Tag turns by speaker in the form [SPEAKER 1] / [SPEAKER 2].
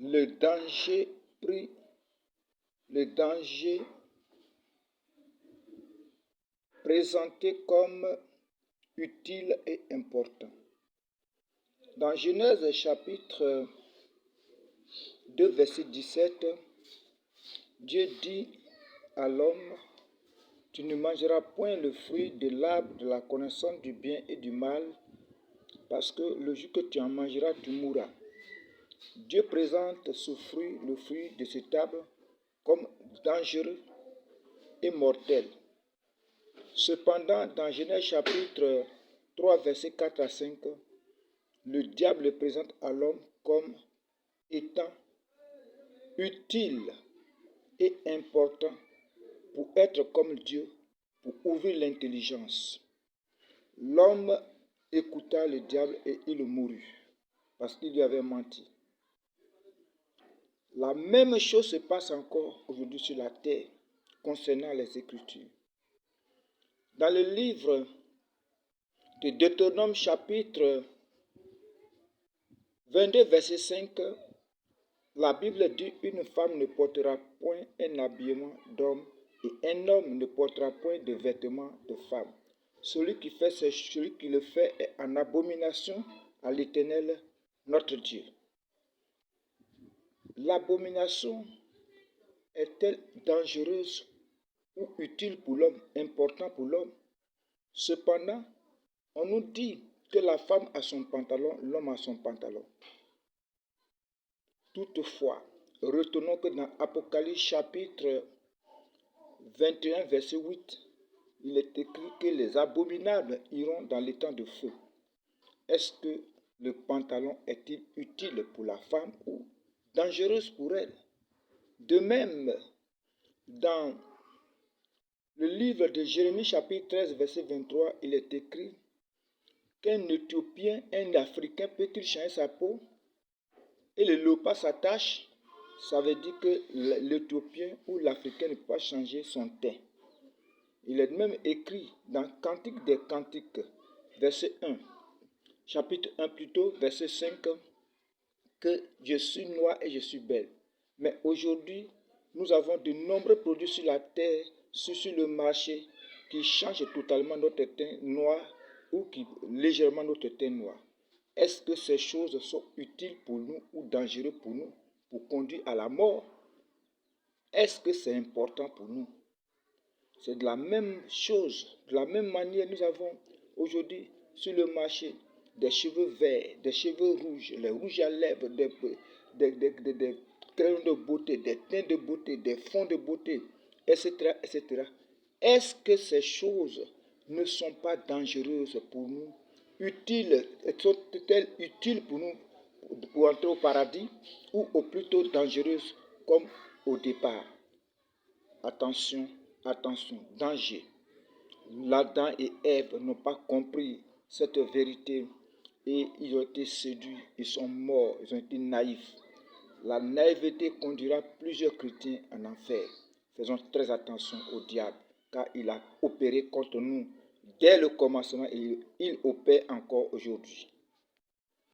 [SPEAKER 1] Le danger présenté comme utile et important. Dans Genèse chapitre 2, verset 17, Dieu dit à l'homme: tu ne mangeras point le fruit de l'arbre de la connaissance du bien et du mal, parce que le jour que tu en mangeras, tu mourras. Dieu présente ce fruit, le fruit de cet arbre, comme dangereux et mortel. Cependant, dans Genèse chapitre 3, versets 4 à 5, le diable le présente à l'homme comme étant utile et important pour être comme Dieu, pour ouvrir l'intelligence. L'homme écouta le diable et il mourut, parce qu'il lui avait menti. La même chose se passe encore aujourd'hui sur la terre concernant les Écritures. Dans le livre de Deutéronome chapitre 22, verset 5, la Bible dit: une femme ne portera point un habillement d'homme et un homme ne portera point de vêtements de femme. Celui qui le fait est en abomination à l'Éternel, notre Dieu. L'abomination est-elle dangereuse ou utile pour l'homme, important pour l'homme? Cependant, on nous dit que la femme a son pantalon, l'homme a son pantalon. Toutefois, retenons que dans Apocalypse chapitre 21, verset 8, il est écrit que les abominables iront dans l'étang de feu. Est-ce que le pantalon est-il utile pour la femme ou dangereuse pour elle? De même, dans le livre de Jérémie chapitre 13, verset 23, il est écrit qu'un Éthiopien, un Africain peut-il changer sa peau et le léopard s'attache? Ça veut dire que l'Éthiopien ou l'Africain ne peut pas changer son teint. Il est même écrit dans Cantique des Cantiques, verset 1, chapitre 1 plutôt, verset 5, que je suis noir et je suis belle. Mais aujourd'hui, nous avons de nombreux produits sur la terre, sur le marché, qui changent totalement notre teint noir ou qui légèrement notre teint noir. Est-ce que ces choses sont utiles pour nous ou dangereuses pour nous, pour conduire à la mort? Est-ce que c'est important pour nous? C'est de la même chose, de la même manière, nous avons aujourd'hui sur le marché des cheveux verts, des cheveux rouges, les rouges à lèvres, des crayons de beauté, des teints de beauté, des fonds de beauté, etc., etc. Est-ce que ces choses ne sont pas dangereuses pour nous, utiles, sont-elles utiles pour nous pour entrer au paradis ou plutôt dangereuses comme au départ? Attention, attention, danger. Adam et Ève n'ont pas compris cette vérité et ils ont été séduits, ils sont morts, ils ont été naïfs. La naïveté conduira plusieurs chrétiens en enfer. Faisons très attention au diable, car il a opéré contre nous dès le commencement et il opère encore aujourd'hui.